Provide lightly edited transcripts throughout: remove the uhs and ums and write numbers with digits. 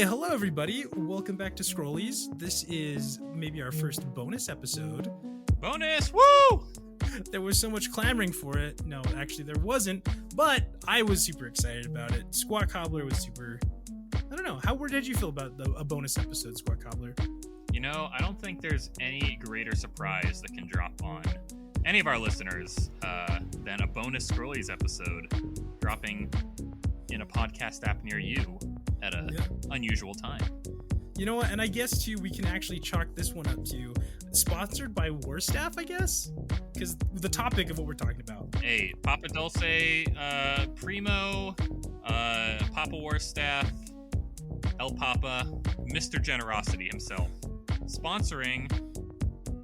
Hello everybody. Welcome back to Scrollies. This is maybe our first bonus episode. Bonus! Woo! There was so much clamoring for it. No, actually there wasn't, but I was super excited about it. Sqat Cobbler was super... I don't know. Where did you feel about a bonus episode, Sqat Cobbler? You know, I don't think there's any greater surprise that can drop on any of our listeners than a bonus Scrollies episode dropping in a podcast app near you at an unusual time. You know what? And I guess, too, we can actually chalk this one up to sponsored by War Staff, I guess? Because the topic of what we're talking about. Hey, Papa Dulce, Primo, Papa War Staff, El Papa, Mr. Generosity himself, sponsoring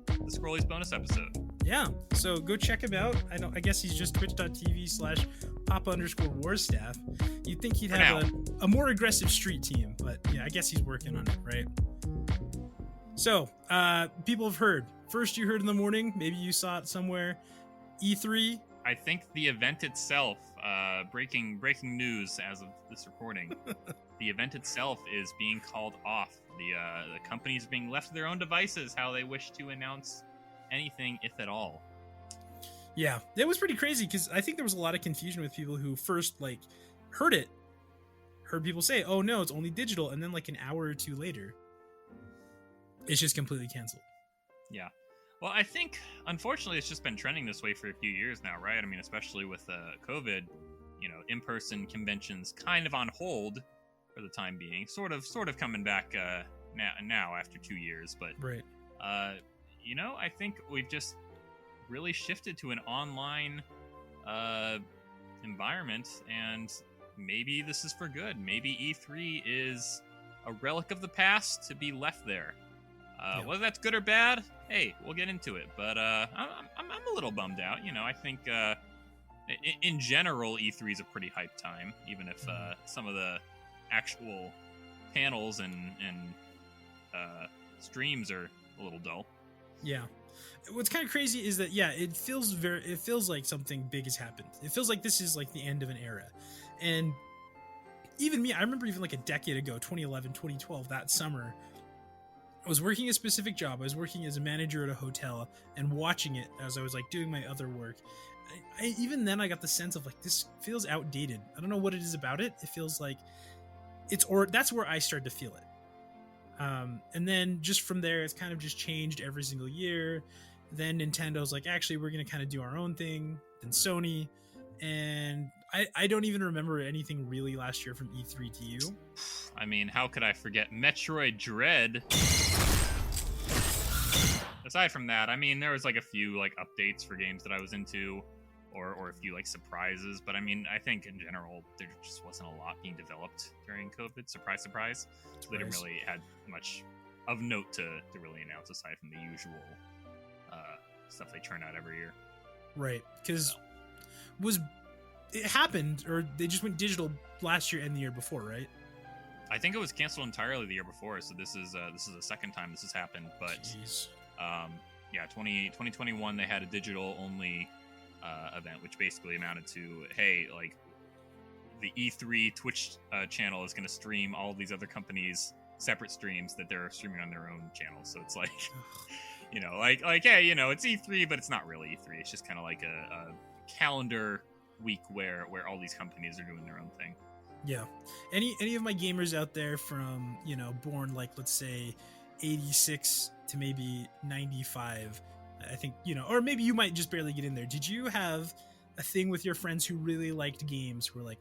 the Scrollies bonus episode. Yeah, so go check him out. I guess he's just twitch.tv/Papa_Warstaff. You'd think he'd have a more aggressive street team, but yeah, I guess he's working on it, right? So, people have heard. First you heard in the morning, maybe you saw it somewhere, E3. I think the event itself, breaking news as of this recording, the event itself is being called off. The companies are being left to their own devices how they wish to announce anything, if at all. Yeah, that was pretty crazy because I think there was a lot of confusion with people who first heard people say, "Oh no, it's only digital," and then an hour or two later, it's just completely canceled. Yeah, well, I think unfortunately it's just been trending this way for a few years now, right? I mean, especially with COVID, in-person conventions kind of on hold for the time being, sort of coming back now after 2 years, but right. I think we've just really shifted to an online environment, and maybe this is for good. Maybe E3 is a relic of the past to be left there. Whether that's good or bad, hey, we'll get into it. But I'm a little bummed out. I think in general, E3 is a pretty hyped time, even if some of the actual panels and streams are a little dull. Yeah. What's kind of crazy is that, it feels like something big has happened. It feels like this is the end of an era. And even me, I remember even a decade ago, 2011, 2012, that summer, I was working a specific job. I was working as a manager at a hotel and watching it as I was doing my other work. Even then I got the sense of this feels outdated. I don't know what it is about it. It feels like that's where I started to feel it. And then just from there, it's kind of just changed every single year. Then Nintendo's actually, we're going to kind of do our own thing. Then Sony. And I don't even remember anything really last year from E3 to you. I mean, how could I forget Metroid Dread? Aside from that, I mean, there was a few updates for games that I was into, or a few surprises. But I mean, I think in general, there just wasn't a lot being developed during COVID. Surprise, surprise. So they didn't really had much of note to really announce aside from the usual stuff they churn out every year. Right, because it happened, or they just went digital last year and the year before, right? I think it was canceled entirely the year before, so this is the second time this has happened. But 2021 they had a digital only event, which basically amounted to, hey, the E3 Twitch channel is going to stream all of these other companies' separate streams that they're streaming on their own channels. So it's hey, it's E3, but it's not really E3. It's just kind of a calendar week where all these companies are doing their own thing. Yeah. Any of my gamers out there from, born let's say 86 to maybe 95, I think, or maybe you might just barely get in there. Did you have a thing with your friends who really liked games who were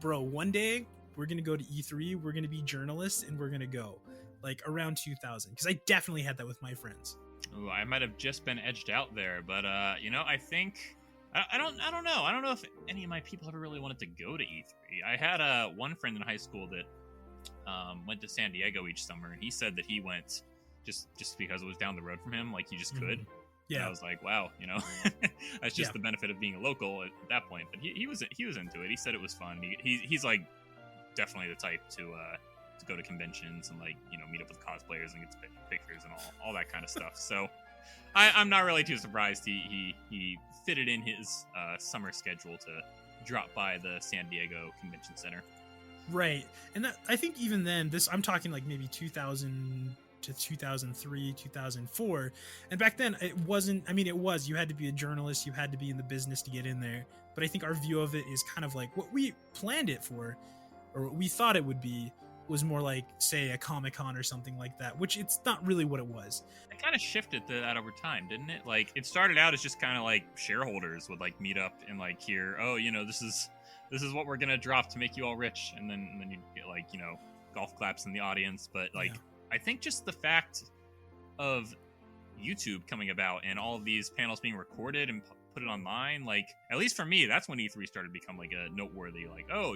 bro, one day we're going to go to E3, we're going to be journalists, and we're going to go around 2000? Because I definitely had that with my friends. Ooh, I might have just been edged out there, but I think I don't know. I don't know if any of my people ever really wanted to go to E3. I had one friend in high school that went to San Diego each summer, and he said that he went just because it was down the road from him, he just could. Yeah, and I was wow, that's just the benefit of being a local at that point. But he was into it. He said it was fun. He's definitely the type to go to conventions and meet up with cosplayers and get pictures and all that kind of stuff. So I'm not really too surprised he fitted in his summer schedule to drop by the San Diego Convention Center. Right. And that, I think even then, I'm talking like maybe 2000 to 2003, 2004. And back then it wasn't, I mean, it was, you had to be a journalist, you had to be in the business to get in there. But I think our view of it is kind of like what we planned it for, or what we thought it would be, was more like, say, a Comic-Con or something like that, which it's not really what it was. It kind of shifted that over time, didn't it? Like, it started out as just kind of like shareholders would like meet up and like hear, oh, this is what we're gonna drop to make you all rich, and then you get like golf claps in the audience. But like, yeah. I think just the fact of YouTube coming about and all of these panels being recorded and put it online, like, at least for me, that's when E3 started to become like a noteworthy, like, oh,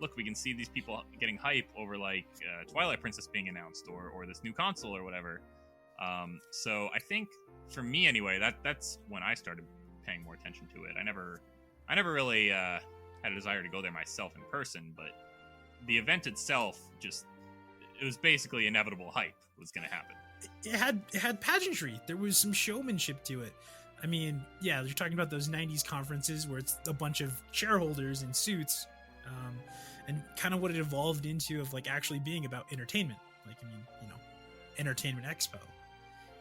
look, we can see these people getting hype over like Twilight Princess being announced or this new console or whatever. So I think for me anyway, that's when I started paying more attention to it. I never really had a desire to go there myself in person, but the event itself it was basically inevitable hype was going to happen. It had pageantry. There was some showmanship to it. I mean, yeah, you're talking about those 90s conferences where it's a bunch of shareholders in suits. And kind of what it evolved into of like actually being about entertainment, like, I mean, Entertainment Expo.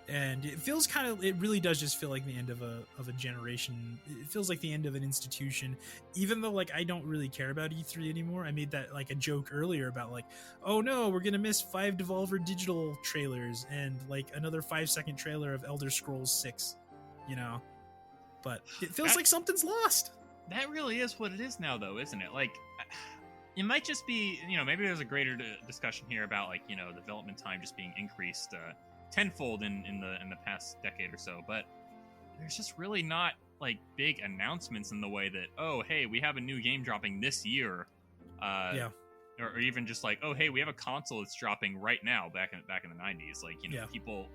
And it feels it really does just feel like the end of a generation. It feels like the end of an institution, even though like I don't really care about E3 anymore. I made that like a joke earlier about like, oh no, we're gonna miss 5 Devolver Digital trailers and like another 5-second trailer of Elder Scrolls 6, but it feels like something's lost. That really is what it is now, though, isn't it? Like, it might just be, maybe there's a greater discussion here about like, development time just being increased tenfold in the past decade or so. But there's just really not like big announcements in the way that, oh, hey, we have a new game dropping this year, or even just like, oh, hey, we have a console that's dropping right now. Back in the 90s, like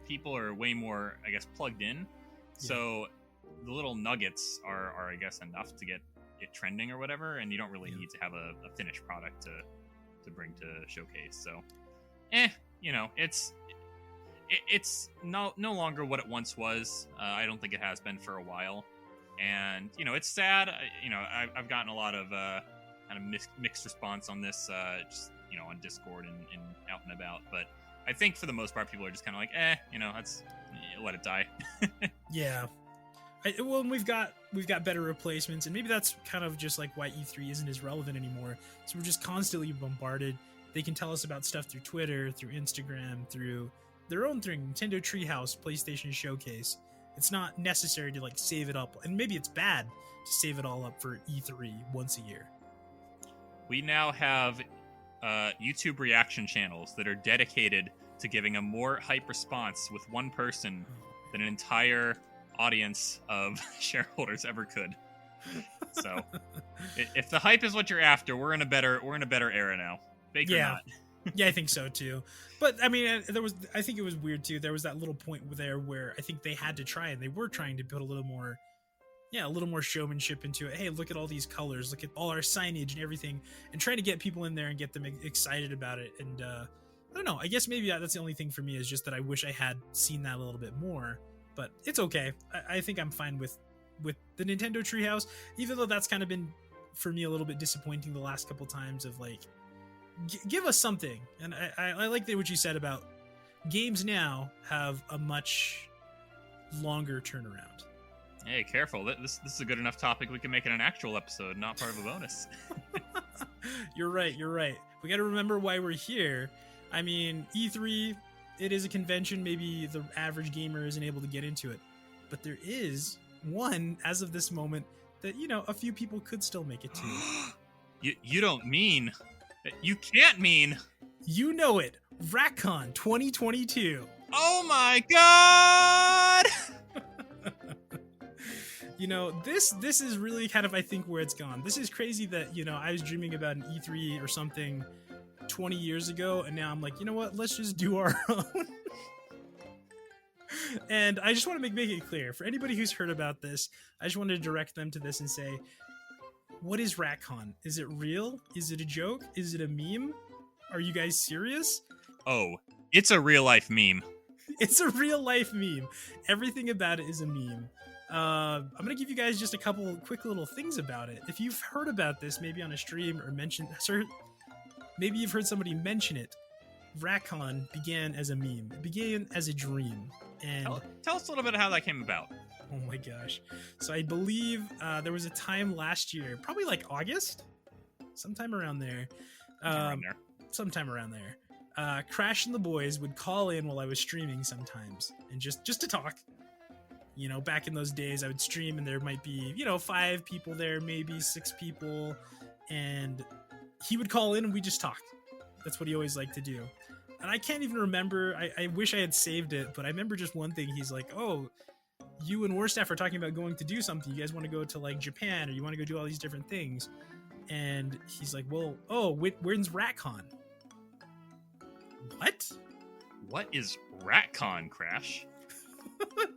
people are way more, I guess, plugged in. Yeah. So the little nuggets are I guess enough to get it trending or whatever, and you don't really need to have a finished product to bring to showcase. So it's no longer what it once was. I don't think it has been for a while, and it's sad. I've gotten a lot of kind of mixed response on this, just on Discord and out and about, but I think for the most part people are just kind of like, let's let it die. Yeah. Well, we've got better replacements, and maybe that's kind of just like why E3 isn't as relevant anymore. So we're just constantly bombarded. They can tell us about stuff through Twitter, through Instagram, through their own thing, Nintendo Treehouse, PlayStation Showcase. It's not necessary to like save it up, and maybe it's bad to save it all up for E3 once a year. We now have YouTube reaction channels that are dedicated to giving a more hype response with one person than an entire audience of shareholders ever could. So if the hype is what you're after, we're in a better era now. Big or not. Yeah, I think so too. But I mean, I think it was weird too. There was that little point there where I think they had to try, and they were trying to put a little more showmanship into it. Hey, look at all these colors, look at all our signage and everything, and trying to get people in there and get them excited about it. And I don't know, I guess maybe that's the only thing for me, is just that I wish I had seen that a little bit more. But it's okay. I think I'm fine with the Nintendo Treehouse, even though that's kind of been, for me, a little bit disappointing the last couple times of like, give us something. And I like what you said about games now have a much longer turnaround. Hey, careful. This is a good enough topic we can make it an actual episode, not part of a bonus. You're right. We got to remember why we're here. I mean, E3... it is a convention. Maybe the average gamer isn't able to get into it, but there is one as of this moment that a few people could still make it to. You don't mean, you can't mean, it, Ratcon 2022. Oh my god! This is really kind of, I think, where it's gone. This is crazy that I was dreaming about an E3 or something 20 years ago, and now I'm like, you know what, let's just do our own. And I just want to make it clear for anybody who's heard about this, I just wanted to direct them to this and say, what is Ratcon? Is it real? Is it a joke? Is it a meme? Are you guys serious? Oh, it's a real life meme. It's a real life meme. Everything about it is a meme. I'm gonna give you guys just a couple quick little things about it. If you've heard about this, maybe on a stream or mentioned, maybe you've heard somebody mention it. Ratcon began as a meme. It began as a dream. And tell us a little bit of how that came about. oh my gosh. So I believe there was a time last year, probably like August, sometime around there. Sometime around there. Crash and the boys would call in while I was streaming sometimes, and just to talk. You know, back in those days, I would stream and there might be, 5 people there, maybe 6 people, and he would call in and we just talk. That's what he always liked to do. And I can't even remember, I wish I had saved it, but I remember just one thing. He's like, oh, you and Warstaff are talking about going to do something. You guys want to go to like Japan, or you want to go do all these different things. And he's like, well, oh, when's Ratcon? What? What is Ratcon, Crash?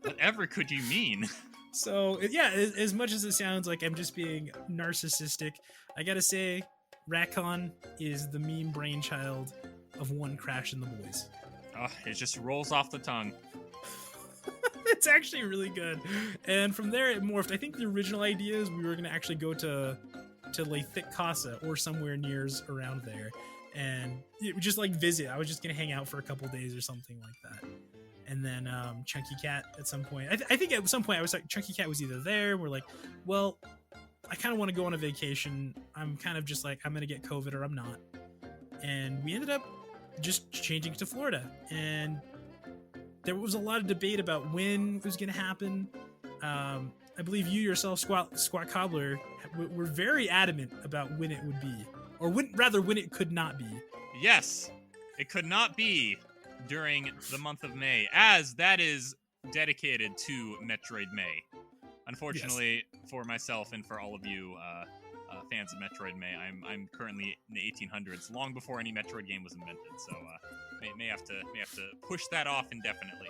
Whatever could you mean? So, yeah, as much as it sounds like I'm just being narcissistic, I gotta say, Ratcon is the meme brainchild of one Crash and the boys. Oh, it just rolls off the tongue. It's actually really good. And from there, it morphed. I think the original idea is we were going to actually go to Thick Casa or somewhere near around there. And it would just like visit. I was just going to hang out for a couple days or something like that. And then Chunky Cat at some point. I think at some point I was like, Chunky Cat was either there. We're like, well, I kind of want to go on a vacation. I'm kind of just like, I'm going to get COVID or I'm not. And we ended up just changing to Florida. And there was a lot of debate about when it was going to happen. I believe you yourself, Squat Cobbler, were very adamant about when it would be. Or when it could not be. Yes, it could not be during the month of May, as that is dedicated to Metroid May. Unfortunately, for myself and for all of you fans of Metroid May, I'm currently in the 1800s, long before any Metroid game was invented. So may have to push that off indefinitely.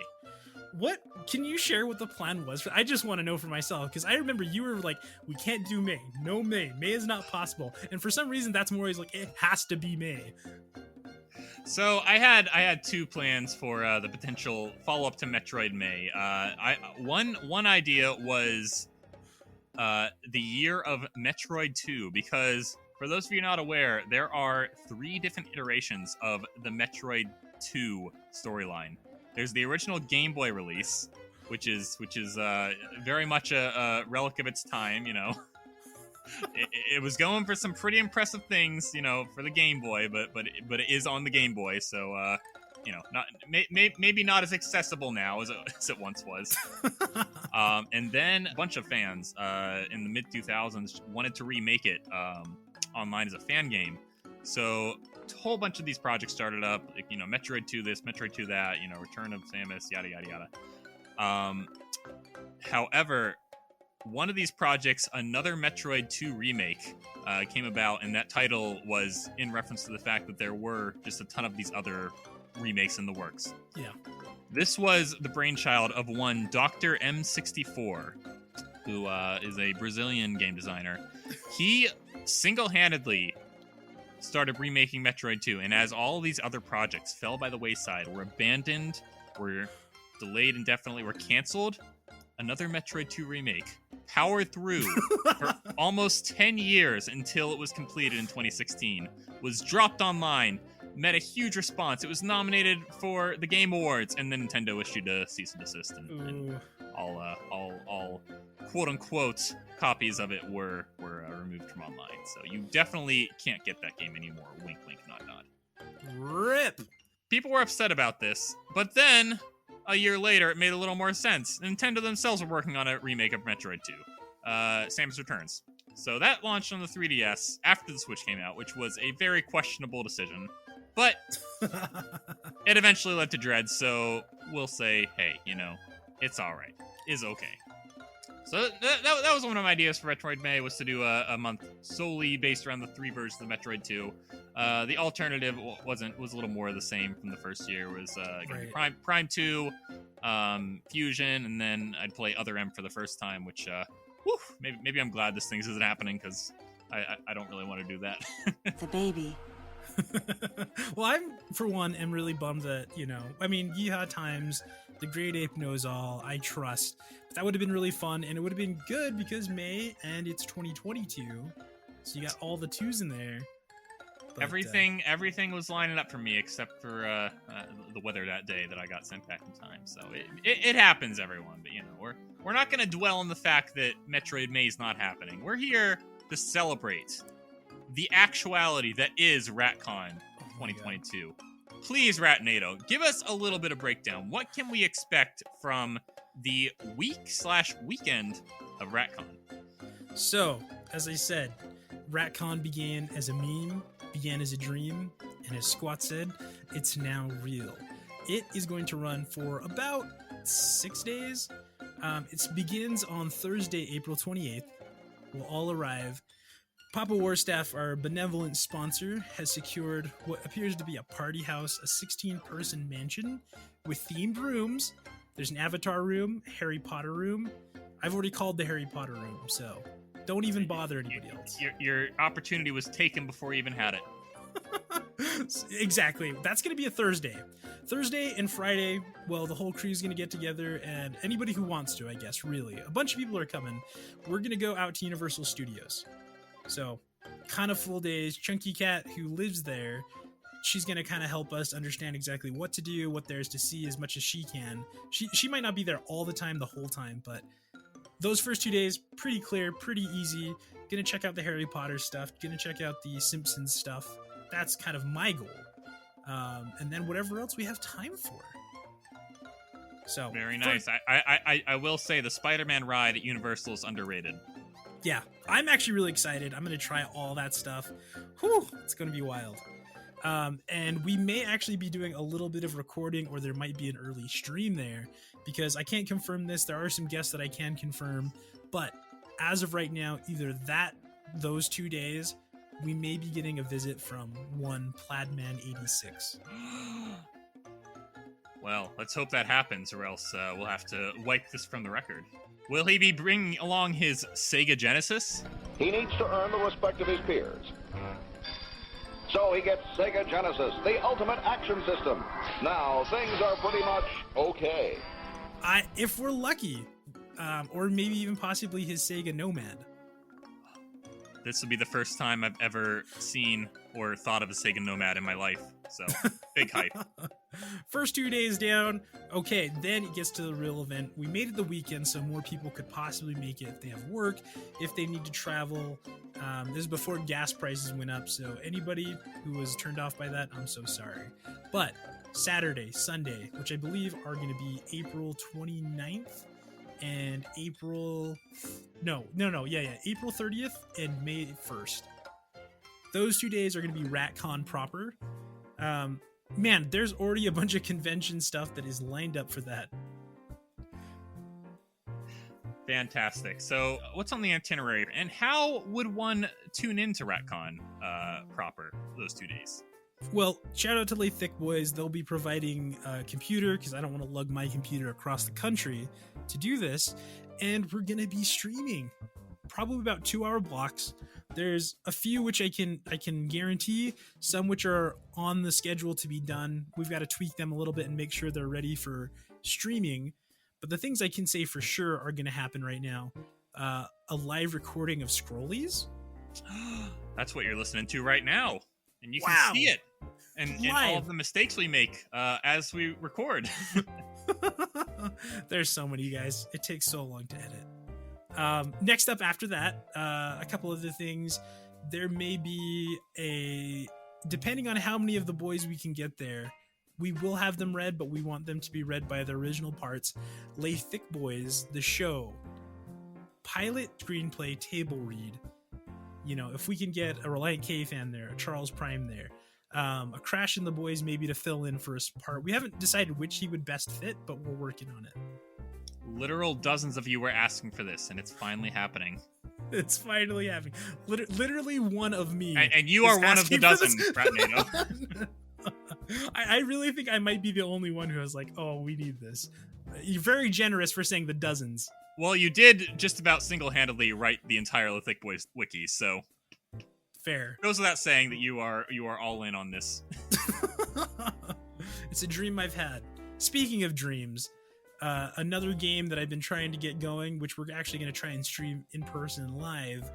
What can you share what the plan was? I just want to know for myself, because I remember you were like, we can't do May. No May. May is not possible. And for some reason, that's more always like, it has to be May. So I had 2 plans for the potential follow-up to Metroid May. One idea was the year of Metroid 2, because for those of you not aware, there are 3 different iterations of the Metroid 2 storyline. There's the original Game Boy release, which is very much a relic of its time, you know. It was going for some pretty impressive things, you know, for the Game Boy, but it is on the Game Boy, so you know, maybe not as accessible now as it once was. And then a bunch of fans in the mid 2000s wanted to remake it online as a fan game. So a whole bunch of these projects started up, like, you know, Metroid 2 this, Metroid 2 that, you know, Return of Samus, yada yada yada. However, one of these projects, another Metroid 2 remake, came about, and that title was in reference to the fact that there were just a ton of these other remakes in the works. Yeah. This was the brainchild of one Dr. M64, who is a Brazilian game designer. He single-handedly started remaking Metroid 2, and as all these other projects fell by the wayside, were abandoned, were delayed indefinitely, were canceled, another Metroid 2 remake powered through for almost 10 years until it was completed in 2016, was dropped online, met a huge response. It was nominated for the Game Awards, and then Nintendo issued a cease and desist, and all quote-unquote copies of it were removed from online. So you definitely can't get that game anymore. Wink, wink, nod, nod. RIP! People were upset about this, but then a year later, it made a little more sense. Nintendo themselves were working on a remake of Metroid 2, Samus Returns. So that launched on the 3DS after the Switch came out, which was a very questionable decision. But it eventually led to Dread, so we'll say, hey, you know, it's alright. It's okay. So that was one of my ideas for Metroid May, was to do a month solely based around the 3 versions of Metroid 2. The alternative was a little more of the same from the first year. It was Prime 2, Fusion, and then I'd play Other M for the first time, which maybe I'm glad this thing isn't happening, because I don't really want to do that. The baby. Well, I'm, for one, am really bummed that, you know, I mean, yeehaw times, the Great Ape knows all, I trust. But that would have been really fun, and it would have been good because May, and it's 2022, so you got all the 2s in there. But, everything was lining up for me except for the weather that day that I got sent back in time. So it happens, everyone. But we're not going to dwell on the fact that Metroid May is not happening. We're here to celebrate the actuality that is Ratcon 2022. Please, Ratnado, give us a little bit of breakdown. What can we expect from the week/weekend of Ratcon? So, as I said, Ratcon began as a meme, began as a dream, and as Sqat said, it's now real. It is going to run for about 6 days. It begins on Thursday, April 28th. We'll all arrive. Papa Warstaff, our benevolent sponsor, has secured what appears to be a party house, a 16-person mansion with themed rooms. There's an Avatar room, Harry Potter room. I've already called the Harry Potter room, so don't even bother anybody else. Your opportunity was taken before you even had it. Exactly. That's going to be a Thursday. Thursday and Friday, well, the whole crew's going to get together, and anybody who wants to, I guess, really. A bunch of people are coming. We're going to go out to Universal Studios. So, kind of full days. Chunky Cat, who lives there, she's going to kind of help us understand exactly what to do, what there's to see as much as she can. She might not be there all the time, the whole time, but those first 2 days, pretty clear, pretty easy. Gonna check out the Harry Potter stuff. Gonna check out the Simpsons stuff. That's kind of my goal. And then whatever else we have time for. So very nice. I will say the Spider-Man ride at Universal is underrated. Yeah, I'm actually really excited. I'm gonna try all that stuff. Whew, it's gonna be wild. And we may actually be doing a little bit of recording, or there might be an early stream there, because I can't confirm this. There are some guests that I can confirm, but as of right now, either those 2 days, we may be getting a visit from one Plaidman86. Well, let's hope that happens, or else we'll have to wipe this from the record. Will he be bringing along his Sega Genesis? He needs to earn the respect of his peers. So he gets Sega Genesis, the ultimate action system. Now, things are pretty much okay. If we're lucky, or maybe even possibly his Sega Nomad. This will be the first time I've ever seen or thought of a Sega Nomad in my life, so big hype. First 2 days down, okay, then it gets to the real event. We made it the weekend so more people could possibly make it if they have work, if they need to travel. This is before gas prices went up, so anybody who was turned off by that, I'm so sorry. But Saturday, Sunday, which I believe are going to be April 29th and April 30th and May 1st. Those 2 days are going to be Ratcon proper. Man, there's already a bunch of convention stuff that is lined up for that. Fantastic. So, what's on the itinerary, and how would one tune into Ratcon proper those 2 days? Well, shout out to Lay Thick Boys. They'll be providing a computer, because I don't want to lug my computer across the country to do this. And we're going to be streaming probably about 2-hour blocks. There's a few which I can guarantee, some which are on the schedule to be done. We've got to tweak them a little bit and make sure they're ready for streaming. But the things I can say for sure are going to happen right now. A live recording of Scrollies. That's what you're listening to right now. And you can see it. And all of the mistakes we make as we record. There's so many, guys. It takes so long to edit. Next up after that, a couple of the things. There may be depending on how many of the boys we can get there, we will have them read, but we want them to be read by the original parts. Lay Thick Boys, the show, pilot screenplay table read. You know, if we can get a Reliant K fan there, a Charles Prime there, a Crash and the Boys maybe to fill in for a part. We haven't decided which he would best fit, but we're working on it. Literal dozens of you were asking for this, and it's finally happening. It's finally happening. Literally one of me. And you are one of the dozen, Ratnado. I really think I might be the only one who was like, oh, we need this. You're very generous for saying the dozens. Well, you did just about single-handedly write the entire Thick Boys wiki, so fair. Goes without saying that you are all in on this. It's a dream I've had. Speaking of dreams, another game that I've been trying to get going, which we're actually going to try and stream in person live,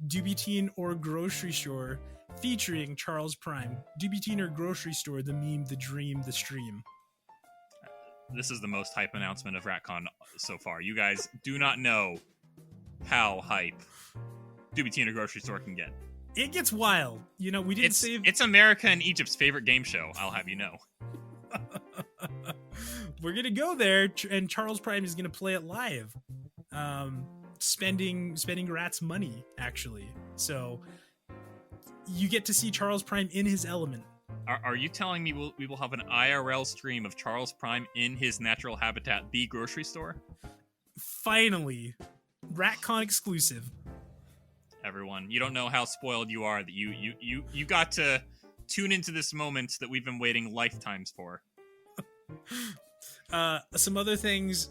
Doobie Teen or Grocery Store featuring Charles Prime. Doobie Teen or Grocery Store, the meme, the dream, the stream. This is the most hype announcement of Ratcon so far. You guys do not know how hype Doobie Teen or Grocery Store can get. It gets wild. You know, we didn't save... It's America and Egypt's favorite game show, I'll have you know. We're going to go there, and Charles Prime is going to play it live. Spending Rat's money, actually. So you get to see Charles Prime in his element. Are you telling me we will have an IRL stream of Charles Prime in his natural habitat, the grocery store? Finally. Ratcon exclusive. Everyone, you don't know how spoiled you are that you got to tune into this moment that we've been waiting lifetimes for. Some other things,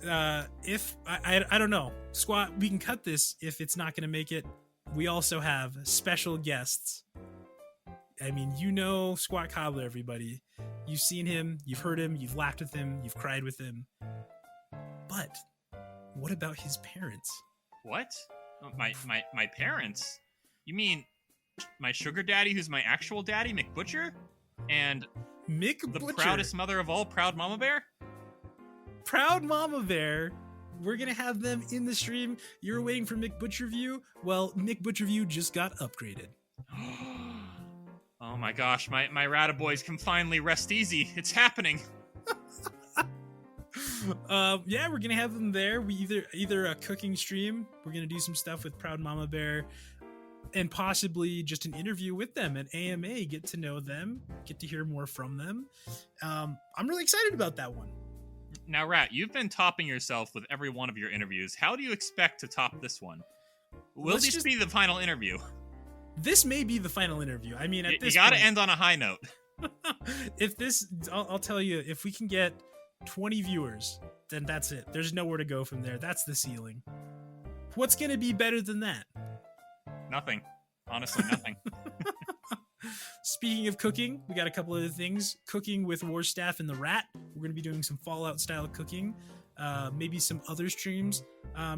if I don't know, Sqat, we can cut this if it's not going to make it. We also have special guests. I mean, you know Sqat Cobbler, everybody. You've seen him, you've heard him, you've laughed with him, you've cried with him. But what about his parents? What? My parents? You mean my sugar daddy, who's my actual daddy, Mick Butcher? And Mick the Butcher, proudest mother of all, Proud Mama Bear? Proud Mama Bear. We're going to have them in the stream. You're waiting for Mick Butcher View? Well, Mick Butcher View just got upgraded. Oh my gosh, my Rata boys can finally rest easy. It's happening. Yeah, we're gonna have them there. We either a cooking stream. We're gonna do some stuff with Proud Mama Bear, and possibly just an interview with them at AMA. Get to know them, get to hear more from them. I'm really excited about that one. Now, Rat, you've been topping yourself with every one of your interviews. How do you expect to top this one? Will this be the final interview? This may be the final interview. I mean, at this you got to point, end on a high note. If this, I'll tell you, if we can get 20 viewers, then that's it. There's nowhere to go from there. That's the ceiling. What's going to be better than that? Nothing. Honestly, nothing. Speaking of cooking, we got a couple other things. Cooking with Warstaff and the Rat. We're going to be doing some Fallout style cooking. Maybe some other streams.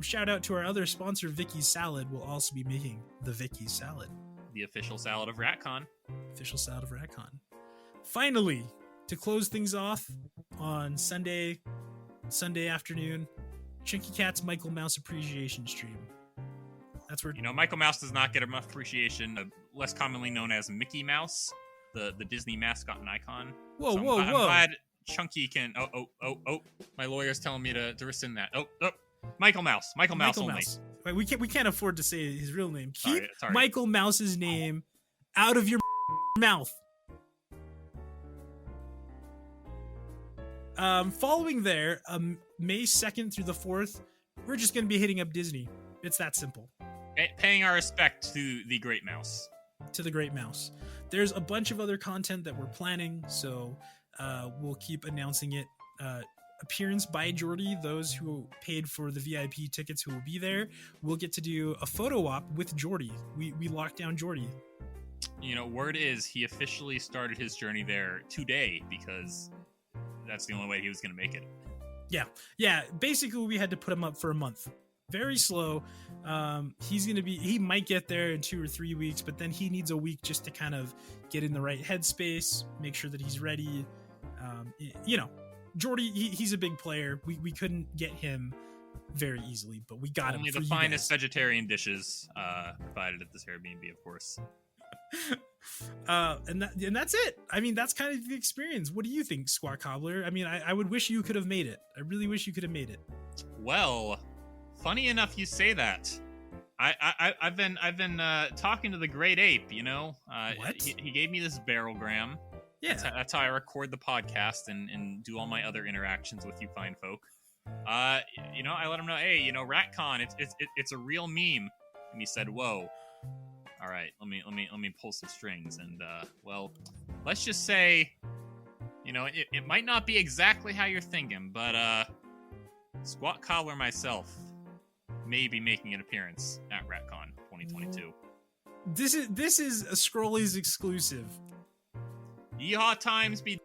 Shout out to our other sponsor, Vicky's Salad. We'll also be making the Vicky's Salad. The official salad of Ratcon. Official salad of Ratcon. Finally, to close things off on Sunday afternoon, Chunky Cat's Michael Mouse appreciation stream. That's where Michael Mouse does not get enough appreciation, less commonly known as Mickey Mouse, the Disney mascot and icon. Whoa. I'm glad Chunky can. Oh! My lawyer's telling me to rescind that. Oh! Michael Mouse only. Mouse. Wait, we can't afford to say his real name. Keep sorry. Michael Mouse's name out of your mouth. Following there, May 2nd through the 4th, we're just going to be hitting up Disney. It's that simple. Paying our respect to the Great Mouse. To the Great Mouse. There's a bunch of other content that we're planning, so we'll keep announcing it. Appearance by Jordy, those who paid for the VIP tickets who will be there, we'll get to do a photo op with Jordy. We locked down Jordy. Word is he officially started his journey there today because that's the only way he was going to make it. Yeah. Basically, we had to put him up for a month. Very slow. He might get there in 2 or 3 weeks, but then he needs a week just to kind of get in the right headspace, make sure that he's ready. Jordy, he's a big player. We couldn't get him very easily, but we got only him. The finest vegetarian dishes provided at this Airbnb, of course. And that's it. I mean, that's kind of the experience. What do you think, Sqat Cobbler? I mean, I would wish you could have made it. I really wish you could have made it. Well, funny enough, you say that. I've been talking to the Great Ape. What? He gave me this barrelgram. Yeah, that's how I record the podcast and do all my other interactions with you fine folk. I let him know, hey, Ratcon, it's a real meme, and he said, whoa. All right, let me pull some strings, and let's just say, it might not be exactly how you're thinking, but Sqat Cobbler myself may be making an appearance at Ratcon 2022. This is a Scrollies exclusive. Yeehaw times be.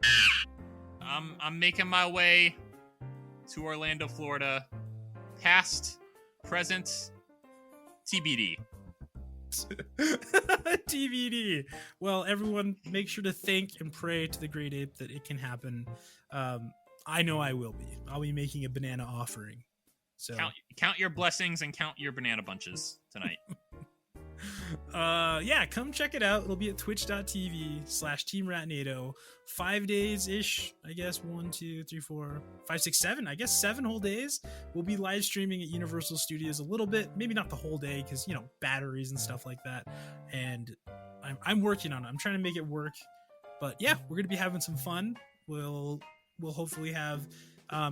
I'm making my way to Orlando, Florida. Past, present, TBD. TBD. Well, everyone, make sure to thank and pray to the great ape that it can happen. I know I will be. I'll be making a banana offering. So count your blessings and count your banana bunches tonight. Yeah, come check it out. It'll be at twitch.tv/Team Ratnado. 5 days ish, I guess. 1, 2, 3, 4, 5, 6, 7. I guess 7 whole days. We'll be live streaming at Universal Studios a little bit, maybe not the whole day because batteries and stuff like that. And I'm working on it. I'm trying to make it work. But yeah, we're gonna be having some fun. We'll hopefully have.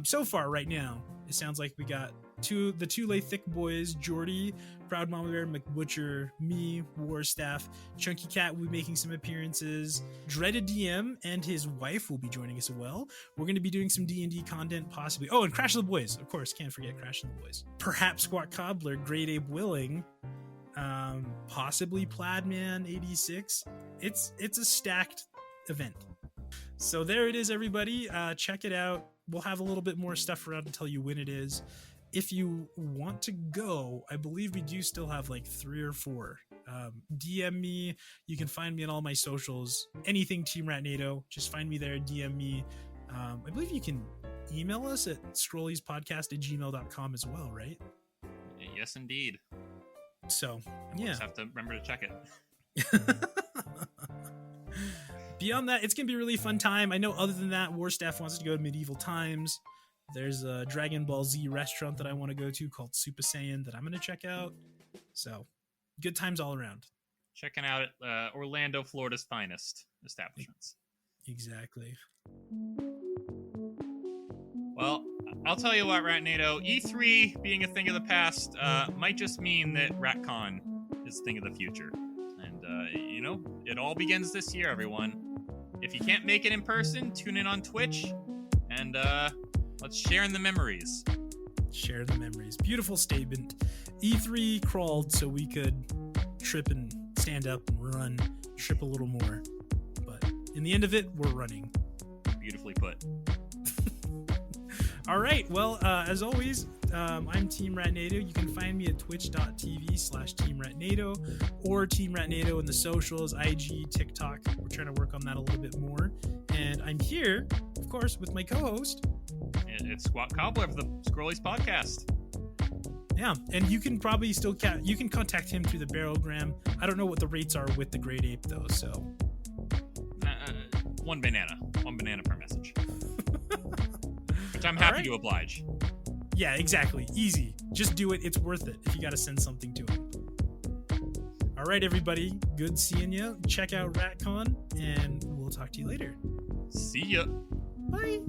So far, right now, it sounds like we got the two Lay Thick boys, Jordy, Proud Mama Bear, McButcher, me, Warstaff, Chunky Cat will be making some appearances. Dreaded DM and his wife will be joining us as well. We're going to be doing some D&D content, possibly. Oh, and Crash of the Boys, of course, can't forget Crash of the Boys. Perhaps Squat Cobbler, Great Ape Willing, possibly Plaidman 86. It's a stacked event. So there it is, everybody. Check it out. We'll have a little bit more stuff around to tell you when it is. If you want to go, I believe we do still have like 3 or 4. DM me. You can find me on all my socials. Anything Team Ratnado. Just find me there. DM me. I believe you can email us at scrolliespodcast@gmail.com as well, right? Yes, indeed. So, We'll yeah. just have to remember to check it. Beyond that, it's going to be a really fun time. I know other than that, Warstaff wants to go to medieval times. There's a Dragon Ball Z restaurant that I want to go to called Super Saiyan that I'm going to check out. So, good times all around. Checking out Orlando, Florida's finest establishments. Exactly. Well, I'll tell you what, Ratnado, E3 being a thing of the past might just mean that Ratcon is a thing of the future. And, it all begins this year, everyone. If you can't make it in person, tune in on Twitch, and let's share in the memories. Share the memories. Beautiful statement. E3 crawled so we could trip and stand up and run, trip a little more. But in the end of it, we're running. Beautifully put. All right. Well, as always, I'm Team Ratnado. You can find me at twitch.tv/Team Ratnado or Team Ratnado in the socials, IG, TikTok. We're trying to work on that a little bit more. And I'm here, of course, with my co-host. It's Squat Cobbler of the Scrollies podcast. Yeah, and you can probably still you can contact him through the Barrelgram. I don't know what the rates are with the Great Ape, though, so... One banana per message. Which I'm happy to oblige. Yeah, exactly. Easy. Just do it. It's worth it if you got to send something to him. All right, everybody. Good seeing you. Check out Ratcon, and we'll talk to you later. See ya. Bye.